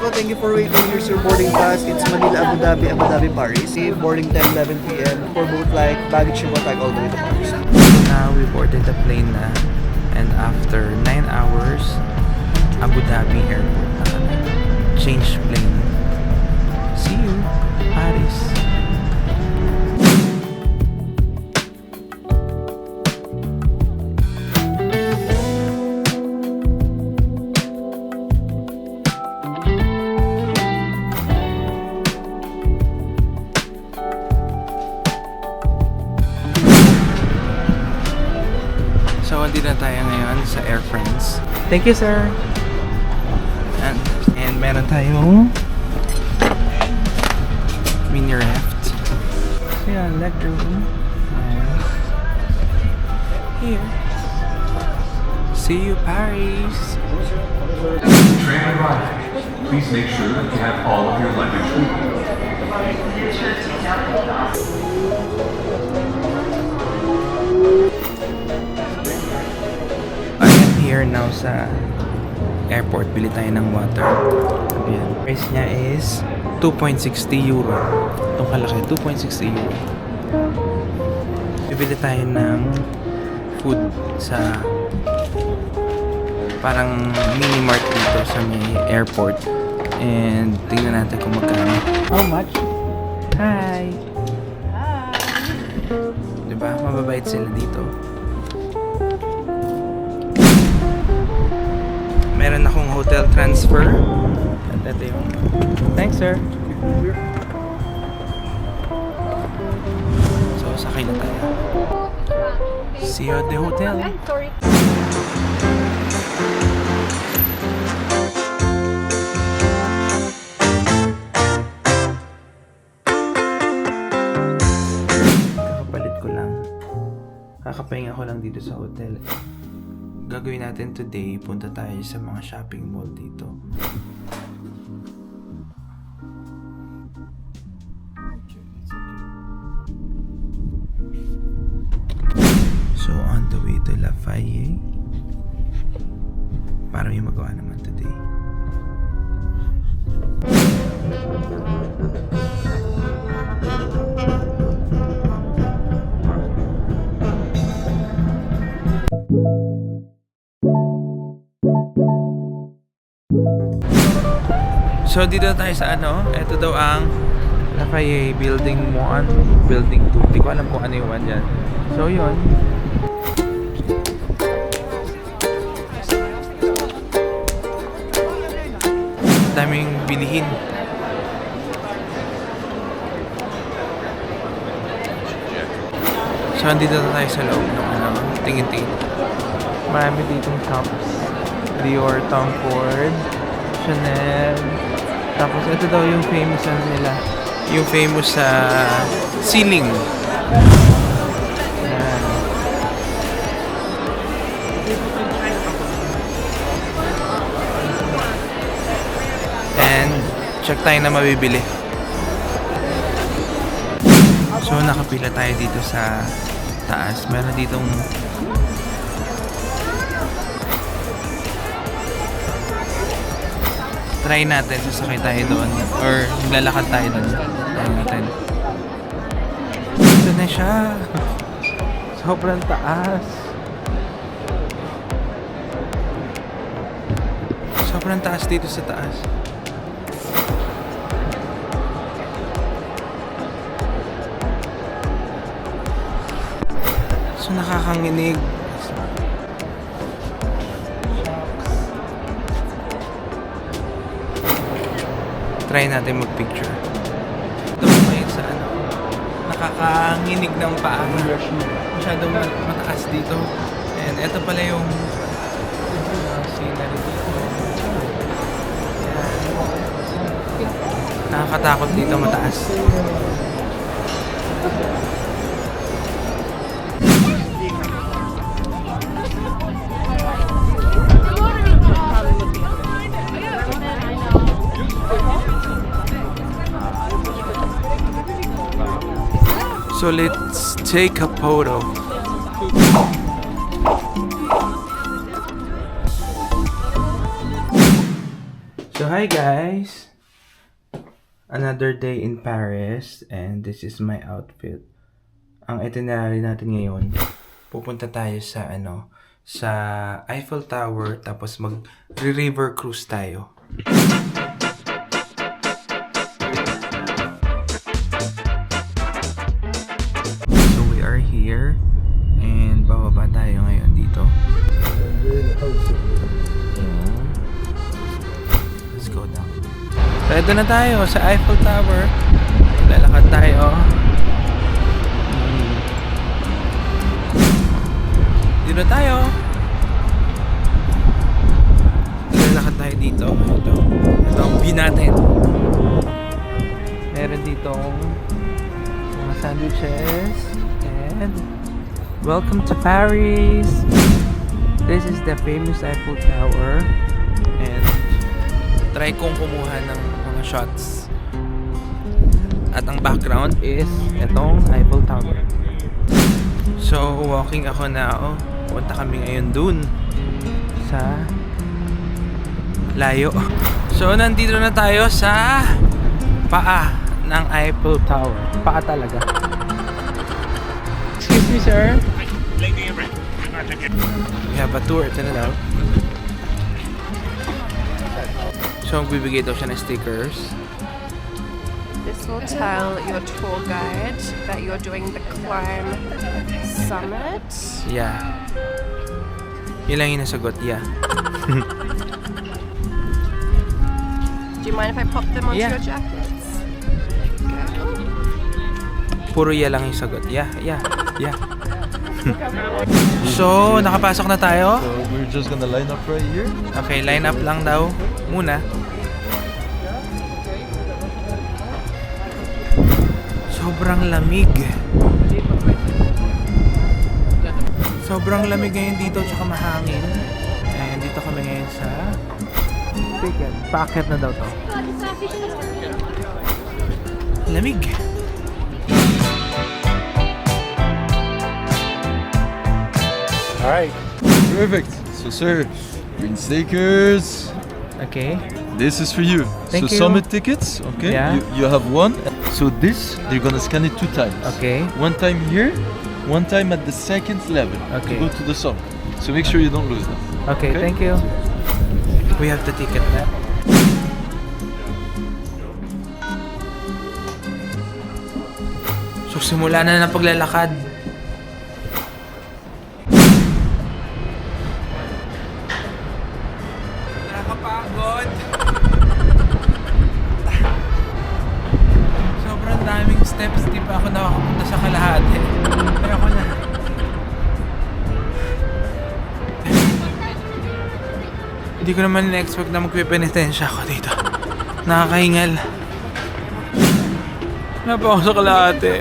po. Thank you for waiting. Here's your boarding pass. It's Manila, Abu Dhabi, Abu Dhabi, Paris. Boarding time 11 p.m. for both flight, baggage check all the way to Paris. Now we boarded the plane na, and after 9 hours, Abu Dhabi airport na kami. Change plane. See you, Paris. So, andito na tayo ngayon sa Air France. Thank you, sir. And meron tayong mini raft. So, yan, leg room. And here. See you, Paris. Train arrived. Please make sure that you have all of your luggage with you. I am here now sa airport. Bili tayo ng water. Ayan. Price niya is 2.60 euro. Itong kalaki, 2.60 euro. Bibili tayo ng food sa parang mini mart dito sa may airport. And tingnan natin kung magkano. How much? Hi! Diba? Mababait sila dito. Meron akong hotel transfer. At ito yung... Thanks, sir. So, sakay na tayo. See you at the hotel. Sorry. Kakapalit ko lang. Kakapahinga ko lang dito sa hotel. Gagawin natin today, punta tayo sa mga shopping mall dito. So, on the way to Lafayette. Para may magawa naman today. So, dito tayo sa ano? Ito daw ang Lafayette Building 1, Building 2. Hindi ko alam kung ano yung 1 dyan. So, yun. Daming bilihin. So, andito na tayo sa loob ng ano, tingin-tingin. Marami ditong shops. Dior, Tom Ford, Chanel. Tapos ito daw yung famous ano nila. Yung famous sa ceiling. Yan. And check tayo na mabibili. So nakapila tayo dito sa taas. Meron ditong try natin, sasakay tayo doon or maglalakad tayo doon. Try natin. Ito na siya. Sobrang taas. Sobrang taas dito sa taas. So nakakanginig. Try natin mag-picture. Ito may sa ano, nakakanginig ng paa. Masyadong mataas dito. And ito pala yung scenery dito. Nakakatakot dito, mataas. So let's take a photo. So So hi guys! Another day in Paris and this is my outfit. Ang itinerary natin ngayon, pupunta tayo sa sa Eiffel Tower tapos mag-river cruise tayo. So we are here and bababa tayo ngayon dito. Let's go down. So ito na tayo sa Eiffel Tower. Lalakad tayo. Dito na tayo. Lalakad tayo dito. Ito ang view natin. Meron dito mga sandwiches. And welcome to Paris. This is the famous Eiffel Tower. And try kong kumuha ng mga shots. At ang background is itong Eiffel Tower. So, walking ako na. Punta kami ngayon dun sa layo. So, nandito na tayo sa paa ng Eiffel Tower. Paa talaga. Excuse me, sir. We have a tour. Ito na daw. So, bibigay daw siya ng stickers. This will tell your tour guide that you're doing the climb summit. Yeah. Yun lang yung nasagot. Yeah. Do you mind if I pop them onto Yeah. your jackets? Go. Puro yeah lang yung sagot. Yeah. So, nakapasok na tayo. So we're just gonna line up right here. Okay, line up lang daw muna. Sobrang lamig. Sobrang lamig ngayon dito tsaka mahangin. And dito kami ngayon sa ticket. Packet na daw to. Lamig. Alright. Perfect. So sir, green stickers. Okay. This is for you. Thank you. Summit tickets, okay? Yeah. You have one. So this, they're gonna scan it 2 times. Okay. One time here, one time at the second level. Okay. To go to the summit. So make sure you don't lose them. Okay, thank you. We have the ticket na. So simula na ng paglalakad. Nakakapagod. Sobrang daming steps, di pa ako nakakapunta sa kalahati. Pero ako na. Hindi ko naman na-expect na magpipenitensya ako dito. Nakakahingal. Wala pa ako sa kalahati.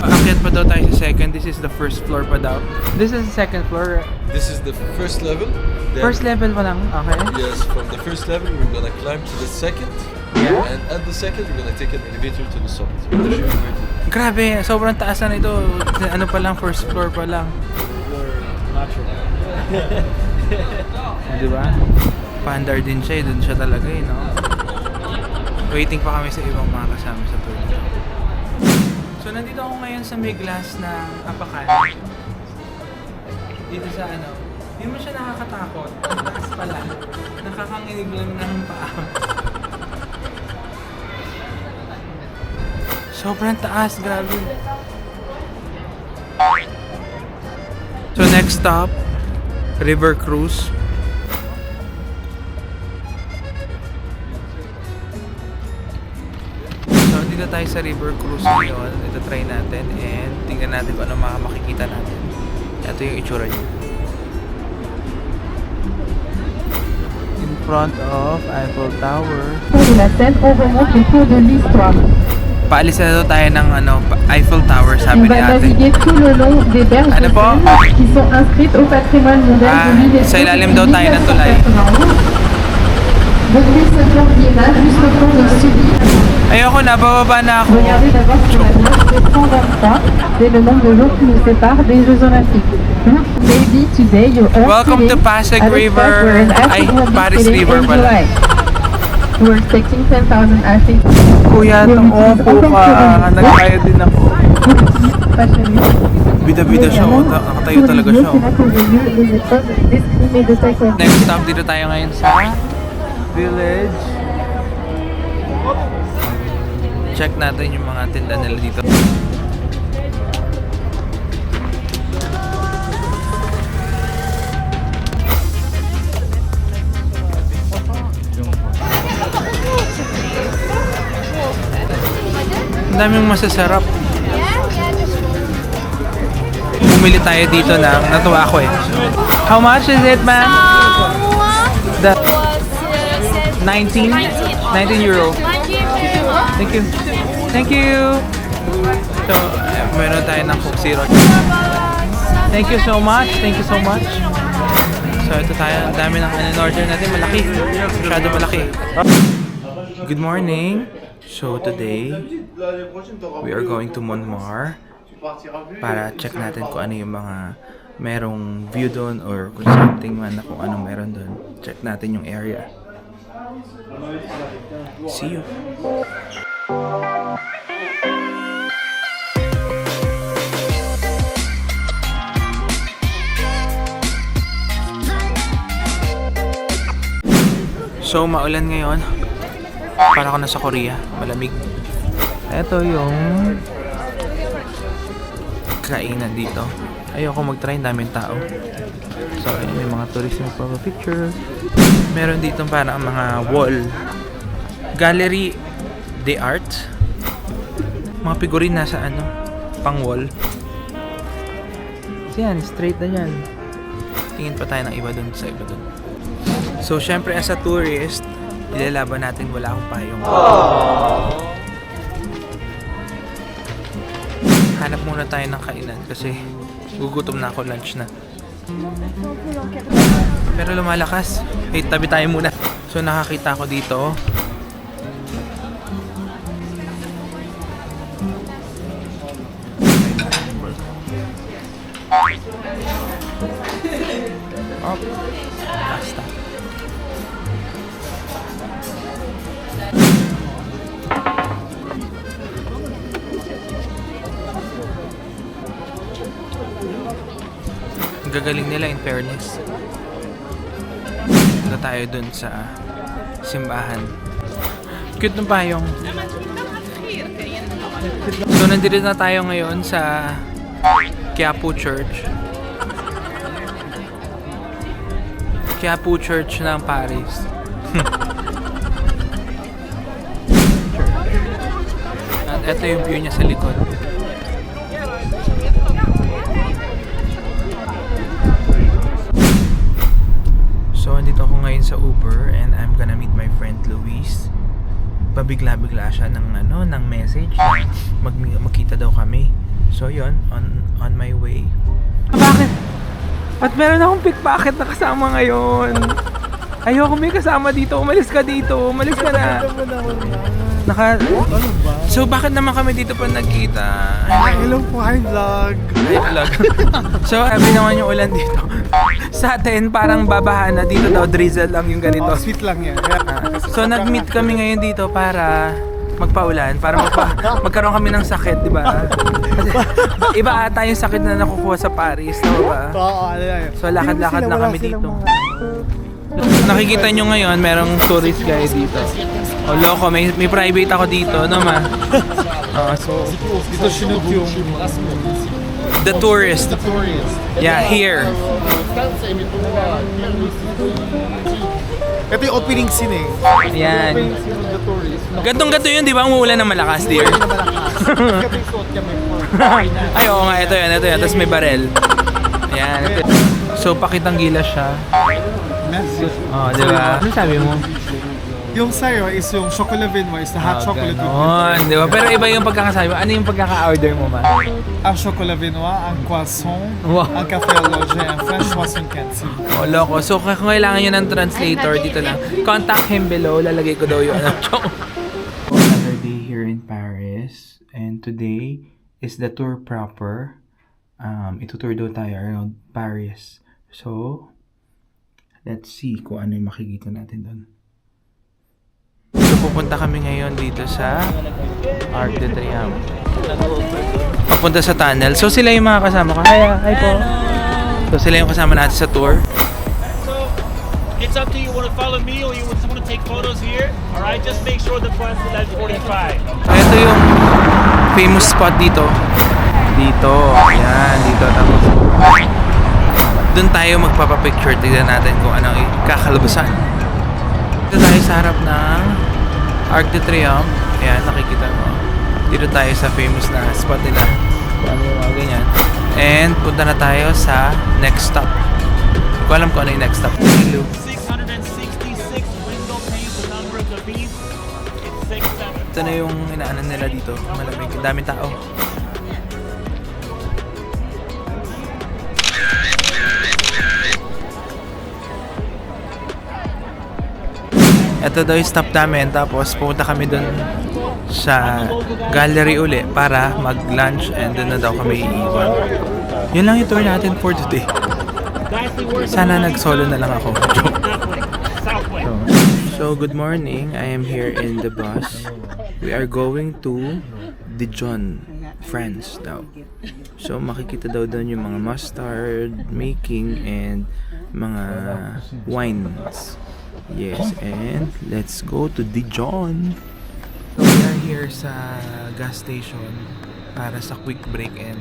Aakyat pa daw tayo sa second. This is the first floor pa daw. This is the second floor. This is the first level. Then, First level pa lang. Okay. Yes, from the first level we're gonna climb to the second. Yeah. And at the second we're gonna take an elevator to the summit. Grabe, sobrang taas na ito. Ano pa lang, first floor pa lang. Di ba? Pandar din siya, dun siya talaga eh, no? Waiting pa kami sa ibang mga kasama sa tour. So, nandito ako ngayon sa may glass ng Apakan. Dito sa hindi mo siya nakakatakot. Ang taas pala. Nakakanginig lang ng paa. Sobrang taas, grabe. So next stop, river cruise. So dito tayo sa river cruise ngayon. Ito try natin and tingnan natin kung ano makikita natin. Ito yung itsura niya. In front of Eiffel Tower. de la Seine, on remonte le cours de l'histoire. Paalis na daw tayo ng Eiffel Tower, On sabi ni va ate. naviguer tout le long des berges Ano de po? Seine qui sont inscrites au patrimoine mondial de l'UNESCO. sa ilalim daw tayo ng tulay. 1991. Depuis ce tournier-là, juste au fond de celui. Ayoko na, bababa na ako. Regardez d'abord sur la gauche, c'est 123. C'est le nombre de jours qui nous séparent des Jeux Olympiques. Maybe today you are Welcome to Pasig River. Ay, Paris River pala. We're expecting 10,000 athletes. Kuya, upo ka. Nagkaya din ako. Bida-bida siya. Nakatayo talaga siya. Next stop, dito tayo ngayon sa Village. Check natin yung mga tinda nila dito. Ang daming masasarap. Bumili tayo dito ng, natuwa ako eh. How much is it, ma'am? The 19 euro. Thank you. Thank you. So, meron tayo ng Coke Zero. Thank you so much. Thank you so much. So, ito tayo. Ang dami ng in-order natin. Malaki. Masyado malaki. Good morning. So, today, we are going to Monmar para check natin kung ano yung mga merong view doon or kung something man na kung anong meron doon. Check natin yung area. See you. So, maulan ngayon. Para ako nasa Korea. Malamig. Ito yung kainan dito. Ayoko mag-try. Daming tao. So, may mga tourist na picture. Meron dito parang mga wall. Gallery de art. Mga figurine nasa ano, pang wall. So yan, straight na yan. Tingin pa tayo ng iba dun sa iba dun. So syempre as a tourist, ilalaban natin wala akong payong. Hanap muna tayo ng kainan kasi gugutom na ako, lunch na. Pero lumalakas. Hey, tabi tayo muna. So nakakita ko dito. Oh, basta. Gagaling nila in fairness. Punta tayo dun sa simbahan. Cute ng payong. So nandito na tayo ngayon sa Quiapo Church. Quiapo Church ng Paris. At ito yung view niya sa likod. So, andito ako ngayon sa Uber and I'm gonna meet my friend Luis. Pabigla-bigla siya ng ng message na magkita daw kami. So, yon on my way. Bakit? At meron akong pickpocket na kasama ngayon. Ayoko may kasama dito. Umalis ka dito. Umalis ka na. So, bakit naman kami dito pa nagkita? Hello po, hi vlog. Hi vlog. So, sabi naman yung ulan dito. Sa atin, parang babahan na dito daw, drizzle lang yung ganito. Oh, sweet lang yan. So, nag-meet kami ngayon dito para magpaulan, para magkaroon kami ng sakit, di ba? Kasi iba ata yung sakit na nakukuha sa Paris, di ba? Oo, ano yan. So, lakad-lakad na kami dito. Nakikita nyo ngayon, merong tourist guide dito. Oh, loko, may private ako dito, no ma? So, Dito sinut yung the tourist. Yeah, here. ito yung opening scene eh. Yan. Gantong-ganto yun, di ba? Umuulan ng malakas, dear. Ay, oo nga, ito yan. Tapos may barel. Ayan. So, pakitang gilas siya. Oh, di ba? Ano sabi mo? Yung sa'yo is yung chocolate vinois, is the hot chocolate with ganon, di ba? Pero iba yung pagkakasabi mo. Ano yung pagkaka-order mo, ma? ang chocolat vinois, ang croissant, Wow. ang café à loge, ang French croissant canteen. Oh, loko. So, kung kailangan nyo ng translator, dito lang. Contact him below. Lalagay ko daw yung ano. Another day here in Paris. And today is the tour proper. Itutour daw tayo around Paris. So, let's see kung ano yung makikita natin doon. So, pupunta kami ngayon dito sa Arc de Triomphe. Papunta sa tunnel. So, sila yung mga kasama ko. Hi po. So, sila yung kasama natin sa tour. So, it's up to you. Want to follow me or you want to take photos here? Alright, just make sure the price is at 45. Ito yung famous spot dito. Dito. Yan, dito. Tapos, doon tayo magpapapicture. Tignan natin kung anong kakalabasan. Dito tayo sa harap ng Arc de Triomphe. Ayan, nakikita mo. Dito tayo sa famous na spot nila. Kung ano yung mga ganyan. And punta na tayo sa next stop. Hindi ko alam kung ano yung next stop. 666 window panes, the number of the beast. It's 6-7. Ito na yung inaanan nila dito. Malamig. Daming tao. Ito daw yung stop namin. Tapos pupunta kami dun sa gallery uli para mag-lunch and dun na daw kami iiwan. Yun lang yung tour natin for today. Sana nag-solo na lang ako. So, good morning. I am here in the bus. We are going to Dijon, France daw. So, makikita daw doon yung mga mustard making and mga wines. Yes, and let's go to Dijon. So, we are here sa gas station para sa quick break and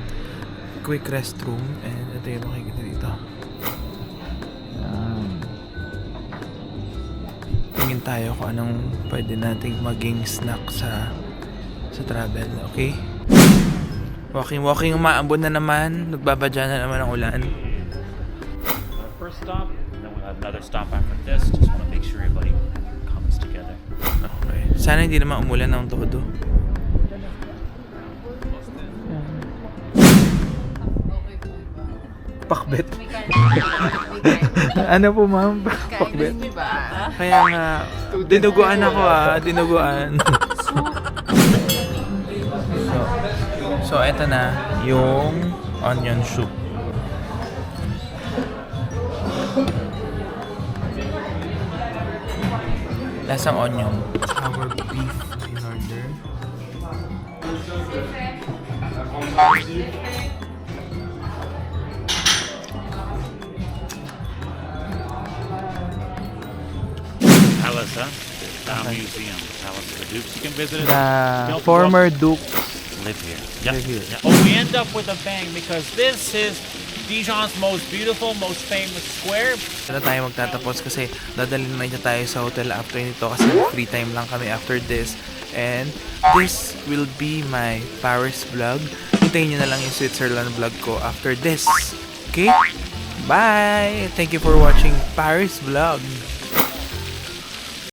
quick restroom. And ito yung makikita dito. Tingin tayo kung anong pwede nating maging snack sa travel, okay? Walking, umaambon na naman. Nagbabadya na naman ang ulan. First stop, and then we'll have another stop after this. Just want to make sure everybody comes together. Okay. Sana hindi naman umulan ng todo. Pakbet. Ano po, ma'am? Pakbet. Kaya nga, dinuguan ako dinuguan. So, eto na yung onion soup. Lasang onion. Our beef in order. Palace, huh? Town Museum. Palace of the Dukes. You can visit it. The former Duke Live here. Yep. live here. Yeah. Oh, we end up with a bang because this is Dijon's most beautiful, most famous square. Sana tayo magtatapos kasi dadalhin na tayo sa hotel after nito kasi free time lang kami after this. And this will be my Paris vlog. Hintayin nyo na lang yung Switzerland vlog ko after this. Okay? Bye! Thank you for watching Paris vlog.